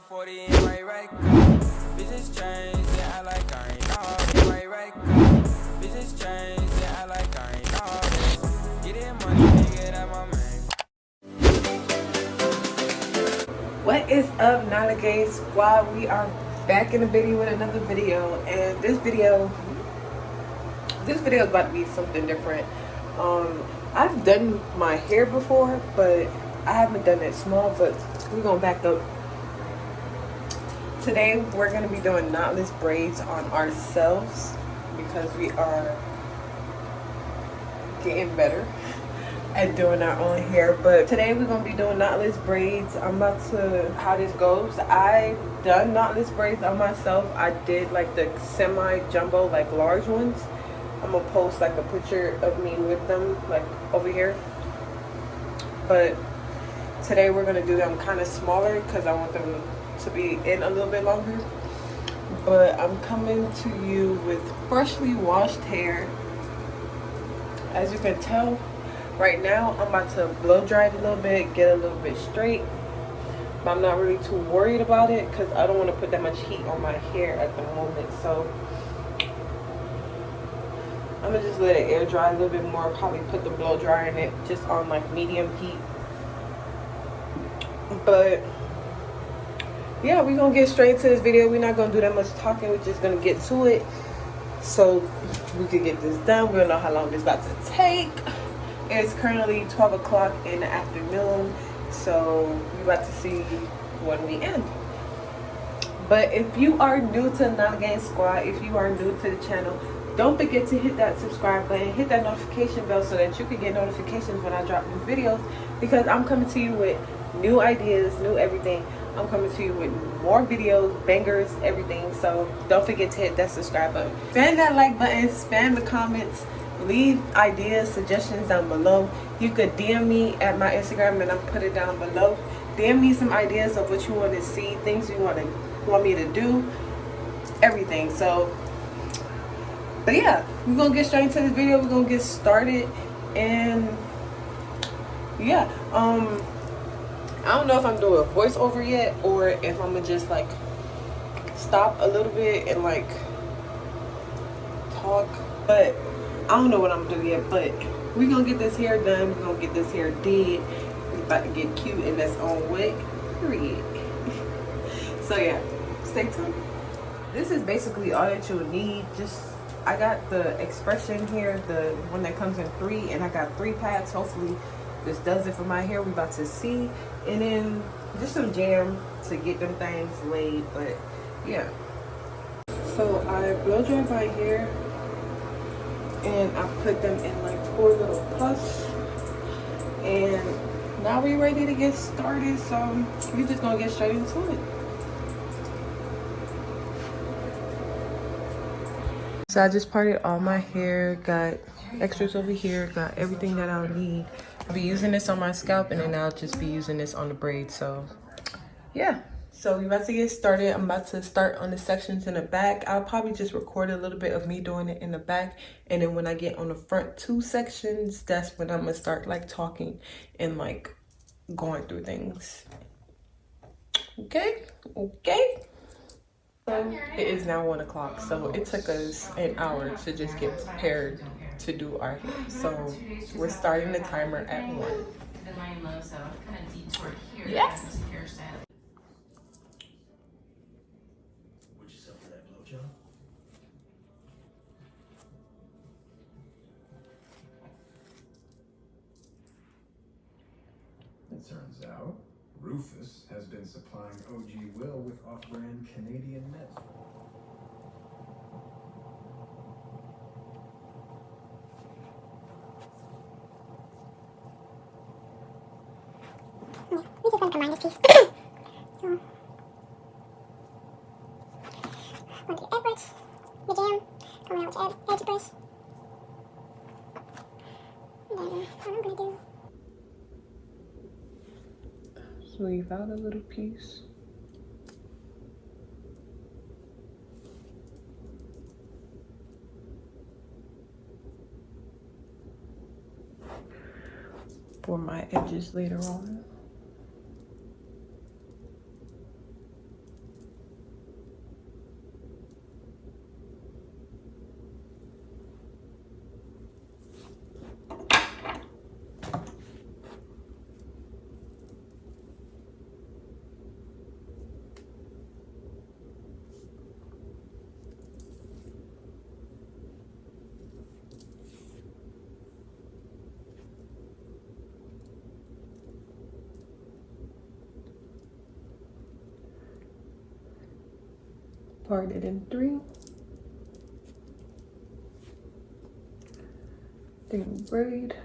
40 in my right car. Bitches change, yeah, I like I ain't all in my right car. Bitches change, yeah, I like I ain't all this. Get it money, nigga, that my man. What is up, Knotless squad? We are back in the video with another video, and this video is about to be something different. I've done my hair before, but I haven't done it small, but we're gonna back up. Today we're gonna be doing knotless braids on ourselves because we are getting better at doing our own hair. But today we're gonna be doing knotless braids. I'm about to how this goes. I done knotless braids on myself. I did like the semi jumbo, like large ones. I'm gonna post like a picture of me with them like over here. But today we're gonna do them kind of smaller because I want them to be in a little bit longer. But I'm coming to you with freshly washed hair. As you can tell right now, I'm about to blow dry it a little bit, get a little bit straight, but I'm not really too worried about it because I don't want to put that much heat on my hair at the moment. So I'm gonna just let it air dry a little bit more, probably put the blow dryer in it just on like medium heat. But yeah, we're gonna get straight into this video. We're not gonna do that much talking, we're just gonna get to it so we could get this done. We don't know how long this is about to take. It's currently 12 o'clock in the afternoon, so we're about to see when we end. But if you are new to Knotless squad, if you are new to the channel, don't forget to hit that subscribe button, hit that notification bell so that you can get notifications when I drop new videos, because I'm coming to you with new ideas, new everything. I'm coming to you with more videos, bangers, everything. So don't forget to hit that subscribe button. Spam that like button, spam the comments, leave ideas, suggestions down below. You could DM me at my Instagram and I'll put it down below. DM me some ideas of what you want to see, things you want me to do, everything. So, but yeah, we're gonna get straight into this video. We're gonna get started, and yeah, I don't know if I'm doing a voiceover yet or if I'm gonna just like stop a little bit and like talk, but I don't know what I'm gonna do yet. But we're gonna get this hair done, we're gonna get this hair did. We're about to get cute in its own way, period. So yeah, stay tuned. This is basically all that you'll need. Just I got the expression here, the one that comes in 3, and I got 3 pads. Hopefully this does it for my hair. We about to see. And then just some jam to get them things laid. But yeah, so I blow dry my hair and I put them in like 4 little puffs, and now we're ready to get started. So we're just gonna get straight into it. So I just parted all my hair, got extras over here, got everything that I'll need. I'll be using this on my scalp, and then I'll just be using this on the braids. So yeah, so we're about to get started. I'm about to start on the sections in the back. I'll probably just record a little bit of me doing it in the back, and then when I get on the front 2 sections, that's when I'm gonna start like talking and like going through things. Okay. So it is now 1 o'clock, so it took us an hour to just get prepared to do our hair. So we're starting the timer at 1. Yeah. It turns out Rufus has been supplying OG Will with off-brand Canadian meds. Yeah, we just gotta combine this piece. So, I'm going to do the edge, the jam, come around with the edge brush. And then what I'm gonna do. Leave out a little piece. For my edges later on. part it in 3. Then braid.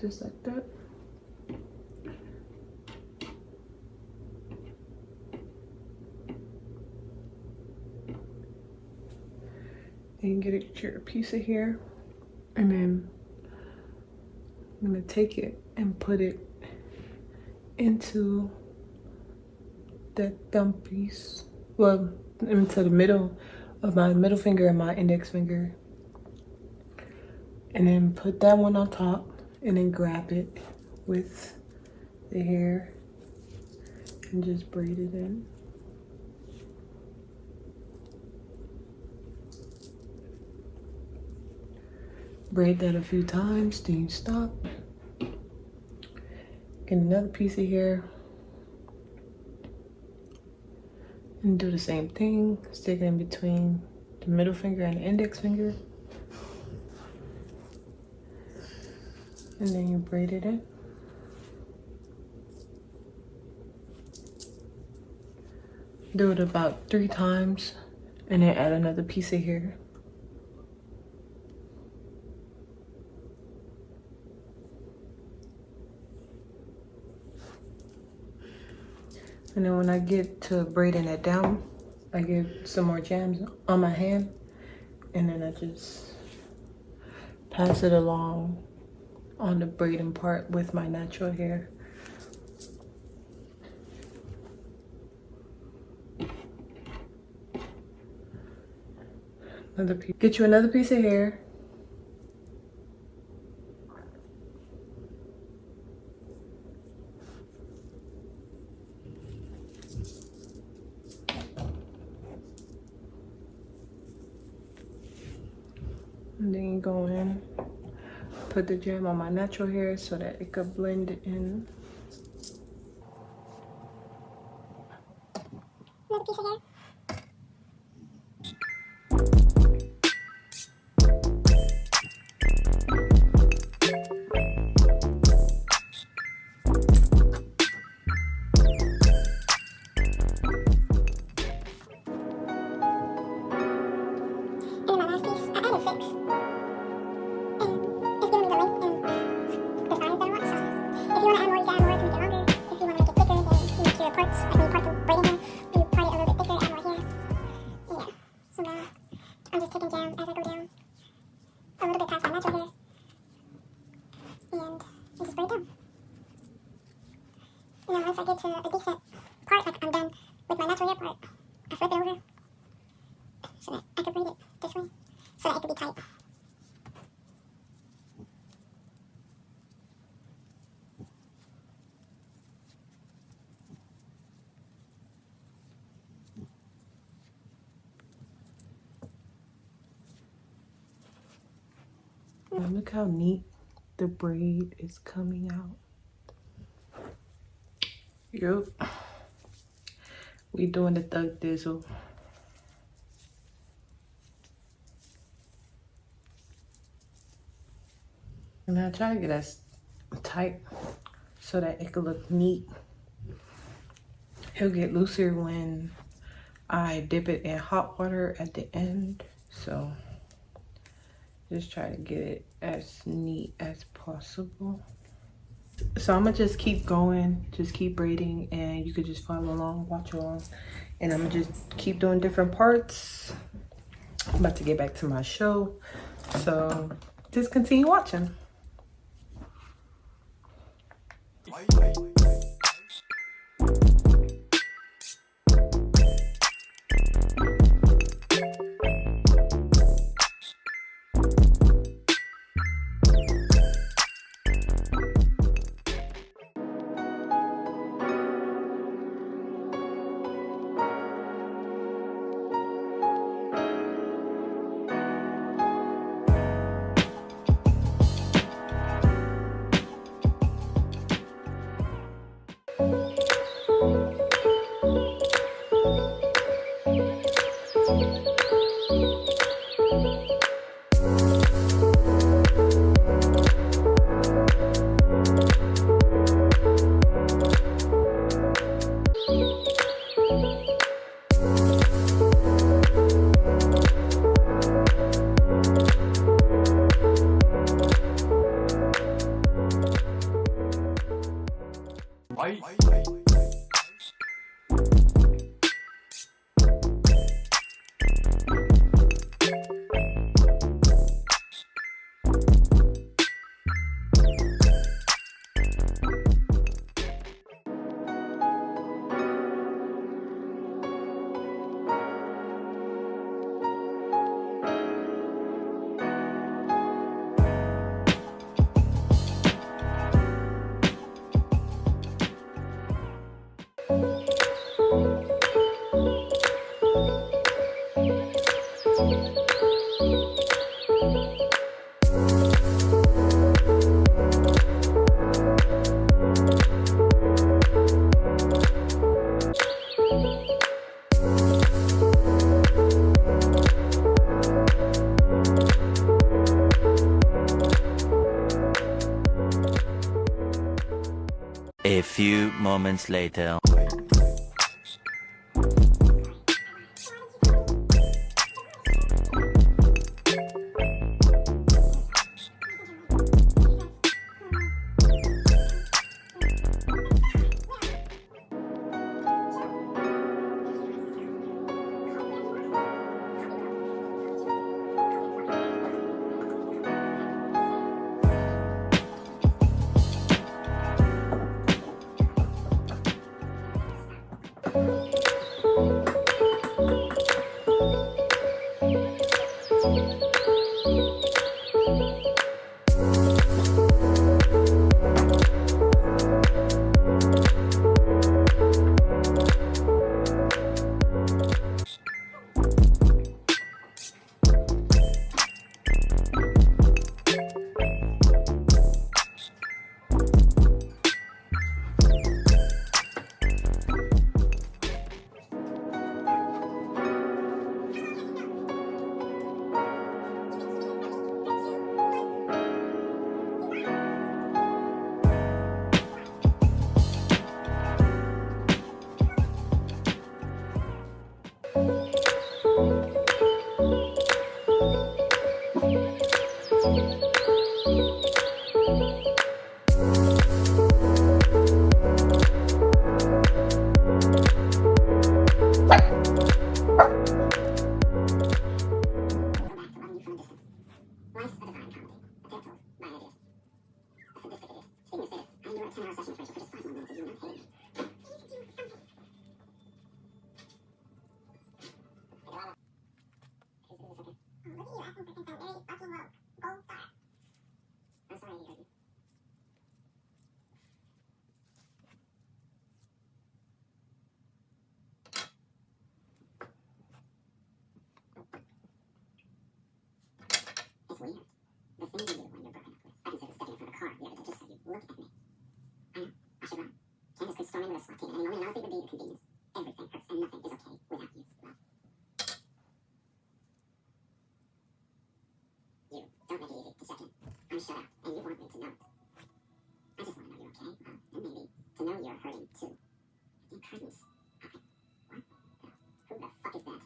Just like that. And get your piece of hair, and then I'm gonna take it and put it into that thumb piece, well, into the middle of my middle finger and my index finger, and then put that one on top, and then grab it with the hair and just braid it in. Braid that a few times, then you stop. Get another piece of hair and do the same thing. Stick it in between the middle finger and the index finger. And then you braid it in. Do it about 3 times and then add another piece of hair. And then when I get to braiding it down, I get some more jams on my hand, and then I just pass it along on the braiding part with my natural hair. Another piece. Get you another piece of hair. And then you go in, put the gem on my natural hair so that it could blend in. Another piece of hair. And then my last piece, I added 6. And it's giving me the length and the size that I want. So if you want to add more, you can add more to make it longer. If you want to make it thicker, then you make your parts, like when you part the braiding hair, when you part it a little bit thicker, add more hair. And yeah. So now I'm just taking jam as I go down a little bit past my natural hair. And just braid down. And then once I get to a decent part, like I'm done with my natural hair part, I flip it over so that I can braid it this way, so that it can be tight. Now look how neat the braid is coming out. Yup. We doing the thug dizzle. And I try to get as tight so that it could look neat. It'll get looser when I dip it in hot water at the end. So just try to get it as neat as possible. So I'm gonna just keep going, just keep braiding, and you could just follow along, watch along. And I'm gonna just keep doing different parts. I'm about to get back to my show. So just continue watching. A few moments later. It's weird. The things you do when you're broken up with. I consider stepping in front of a car the other day just so you look at me. I know. I should run. Candace could storm into a SWAT team at any moment, and honestly, it would be an inconvenience. Everything hurts, and nothing is okay without you. Love. You don't make it easy to check in. I'm shut out, and you want me to know it. I just want to know you're okay, love, and maybe to know you're hurting too. I think curtains. Okay. What? Who the fuck is that?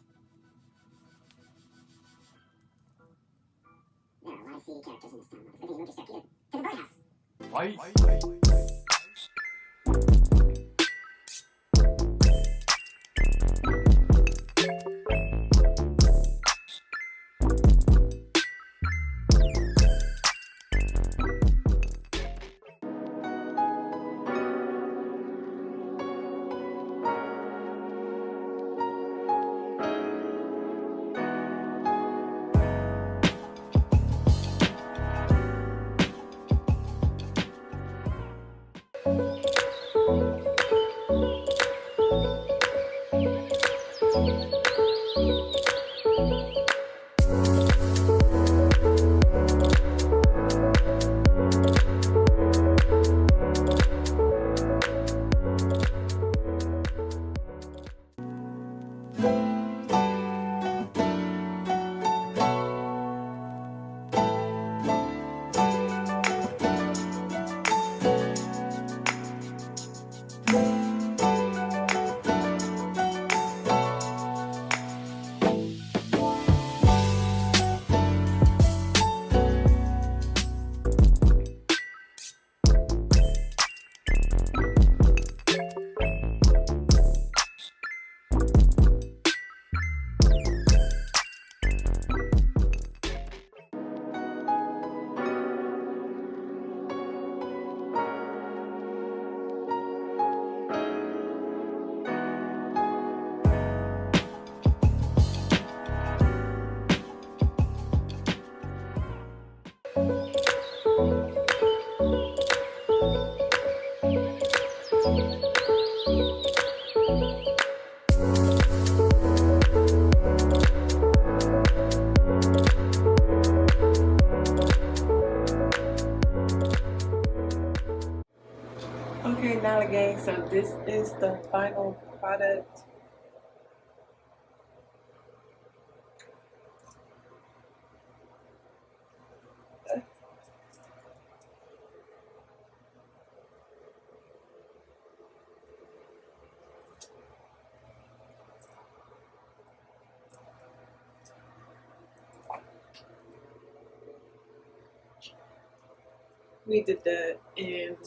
There are a lot of seedy characters in this town. It's good thing you moved your script to the birdhouse. So this is the final product. We did that, and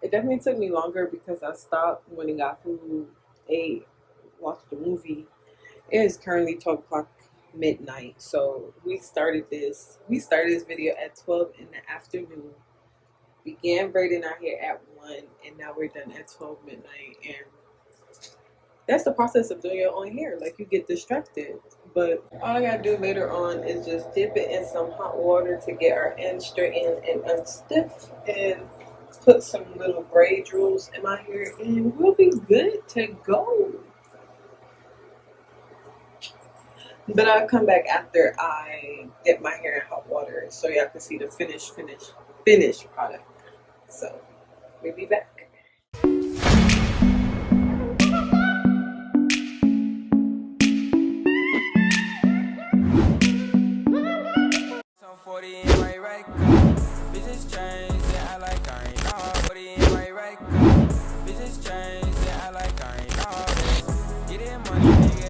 it definitely took me longer because I stopped when it got food, ate, watched the movie. It is currently 12 o'clock midnight, so we started this video at 12 in the afternoon, began braiding our hair at 1, and now we're done at 12 midnight. And that's the process of doing your own hair. Like, you get distracted, but all I gotta do later on is just dip it in some hot water to get our ends straightened and unstiff, and put some little braid rules in my hair, and we'll be good to go. But I'll come back after I dip my hair in hot water so y'all can see the finished product. So we'll be back. Some 40 in my right car. Bitches change, yeah, I like I ain't know. 40 in my right car. Bitches change, yeah, I like I ain't know. Get it money.